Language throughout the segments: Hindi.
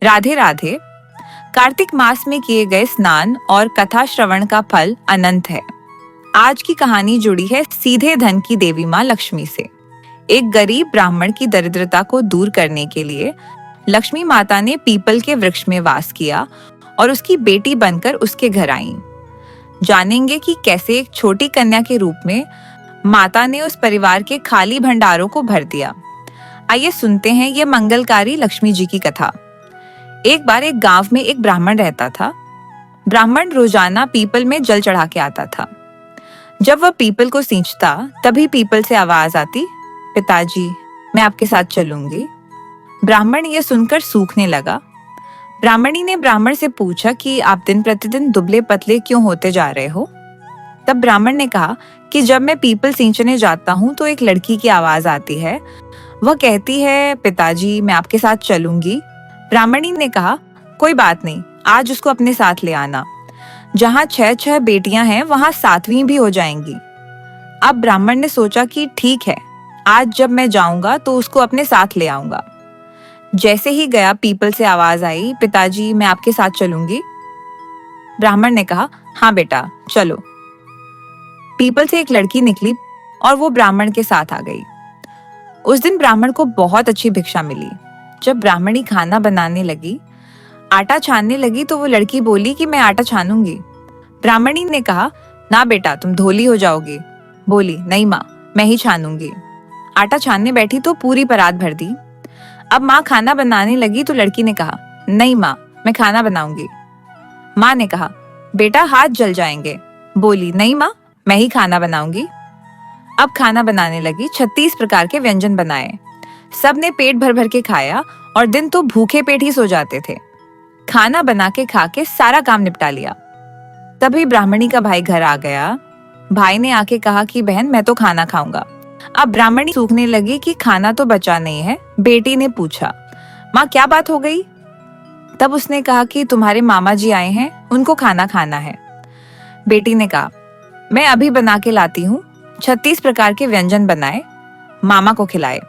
राधे राधे। कार्तिक मास में किए गए स्नान और कथा श्रवण का फल अनंत है। आज की कहानी जुड़ी है सीधे धन की देवी माँ लक्ष्मी से। एक गरीब ब्राह्मण की दरिद्रता को दूर करने के लिए लक्ष्मी माता ने पीपल के वृक्ष में वास किया और उसकी बेटी बनकर उसके घर आईं। जानेंगे कि कैसे एक छोटी कन्या के रूप में माता ने उस परिवार के खाली भंडारों को भर दिया। आइए सुनते हैं ये मंगलकारी लक्ष्मी जी की कथा। एक बार एक गांव में एक ब्राह्मण रहता था। ब्राह्मण रोजाना पीपल में जल चढ़ा के आता था। जब वह पीपल को सींचता तभी पीपल से आवाज आती, पिताजी मैं आपके साथ चलूंगी। ब्राह्मण ये सुनकर सूखने लगा। ब्राह्मणी ने ब्राह्मण से पूछा कि आप दिन प्रतिदिन दुबले पतले क्यों होते जा रहे हो। तब ब्राह्मण ने कहा कि जब मैं पीपल सींचने जाता हूँ तो एक लड़की की आवाज आती है। वह कहती है, पिताजी मैं आपके साथ चलूंगी। ब्राह्मणी ने कहा, कोई बात नहीं, आज उसको अपने साथ ले आना। जहाँ 6 बेटियां हैं वहां 7वीं भी हो जाएंगी। अब ब्राह्मण ने सोचा कि ठीक है, आज जब मैं जाऊंगा तो उसको अपने साथ ले आऊंगा। जैसे ही गया पीपल से आवाज आई, पिताजी मैं आपके साथ चलूंगी। ब्राह्मण ने कहा, हाँ बेटा चलो। पीपल से एक लड़की निकली और वो ब्राह्मण के साथ आ गई। उस दिन ब्राह्मण को बहुत अच्छी भिक्षा मिली। जब ब्राह्मणी खाना बनाने लगी, आटा छानने लगी तो वो लड़की बोली कि मैं आटा छानूंगी। ब्राह्मणी ने कहा, ना बेटा तुम धोली हो जाओगी। बोली, नहीं माँ मैं ही छानूंगी। आटा छानने बैठी तो पूरी परात भर दी। अब माँ खाना बनाने लगी तो लड़की ने कहा, नहीं माँ मैं खाना बनाऊंगी। माँ ने कहा, बेटा हाथ जल जाएंगे। बोली, नहीं माँ मैं ही खाना बनाऊंगी। अब खाना बनाने लगी। 36 प्रकार के व्यंजन बनाए। सबने पेट भर भर के खाया और दिन तो भूखे पेट ही सो जाते थे। खाना बना के खा के सारा काम निपटा लिया। तभी ब्राह्मणी का भाई घर आ गया। भाई ने आके कहा कि बहन मैं तो खाना खाऊंगा। अब ब्राह्मणी सूखने लगी कि खाना तो बचा नहीं है। बेटी ने पूछा, माँ क्या बात हो गई। तब उसने कहा कि तुम्हारे मामा जी आए हैं, उनको खाना खाना है। बेटी ने कहा, मैं अभी बना के लाती हूँ। 36 प्रकार के व्यंजन बनाए, मामा को खिलाए।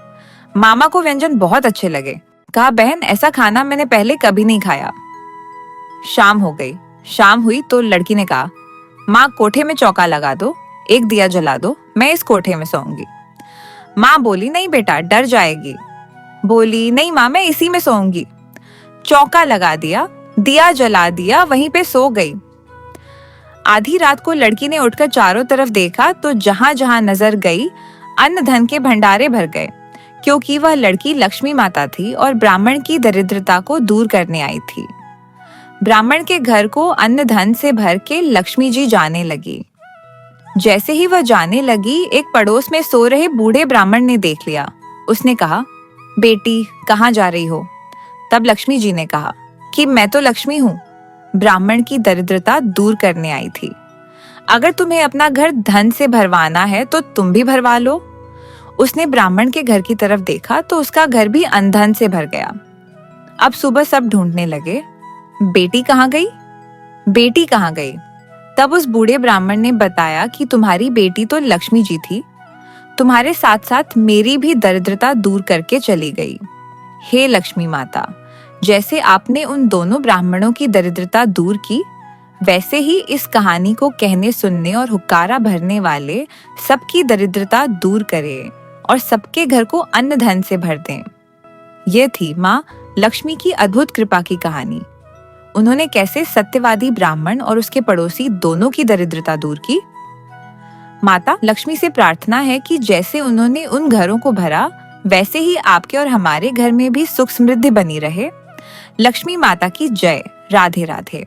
मामा को व्यंजन बहुत अच्छे लगे। कहा, बहन ऐसा खाना मैंने पहले कभी नहीं खाया। शाम हो गई। शाम हुई तो लड़की ने कहा, माँ कोठे में चौका लगा दो, एक दिया जला दो, मैं इस कोठे में सोऊंगी। माँ बोली, नहीं बेटा डर जाएगी। बोली, नहीं माँ मैं इसी में सोऊंगी। चौका लगा दिया, दिया जला दिया, वहीं पे सो गई। आधी रात को लड़की ने उठकर चारों तरफ देखा तो जहां जहां नजर गई अन्न धन के भंडारे भर गए, क्योंकि वह लड़की लक्ष्मी माता थी और ब्राह्मण की दरिद्रता को दूर करने आई थी। ब्राह्मण के घर को अन्न धन से भर के लक्ष्मी जी जाने लगी। जैसे ही वह जाने लगी, एक पड़ोस में सो रहे बूढ़े ब्राह्मण ने देख लिया। उसने कहा, बेटी कहाँ जा रही हो। तब लक्ष्मी जी ने कहा कि मैं तो लक्ष्मी हूँ, ब्राह्मण की दरिद्रता दूर करने आई थी। अगर तुम्हें अपना घर धन से भरवाना है तो तुम भी भरवा लो। उसने ब्राह्मण के घर की तरफ देखा तो उसका घर भी अनधन से भर गया। अब सुबह सब ढूंढने लगे, बेटी कहाँ गई, बेटी कहाँ गई। तब उस बूढ़े ब्राह्मण ने बताया कि तुम्हारी बेटी तो लक्ष्मी जी थी, तुम्हारे साथ साथ मेरी भी दरिद्रता दूर करके चली गई। हे लक्ष्मी माता, जैसे आपने उन दोनों ब्राह्मणों की दरिद्रता दूर की, वैसे ही इस कहानी को कहने सुनने और हुक्कारा भरने वाले सबकी दरिद्रता दूर करें और सबके घर को अन्न धन से भर दें। ये थी माँ लक्ष्मी की अद्भुत कृपा की कहानी। उन्होंने कैसे सत्यवादी ब्राह्मण और उसके पड़ोसी दोनों की दरिद्रता दूर की। माता लक्ष्मी से प्रार्थना है कि जैसे उन्होंने उन घरों को भरा, वैसे ही आपके और हमारे घर में भी सुख समृद्धि बनी रहे। लक्ष्मी माता की जय। राधे राधे।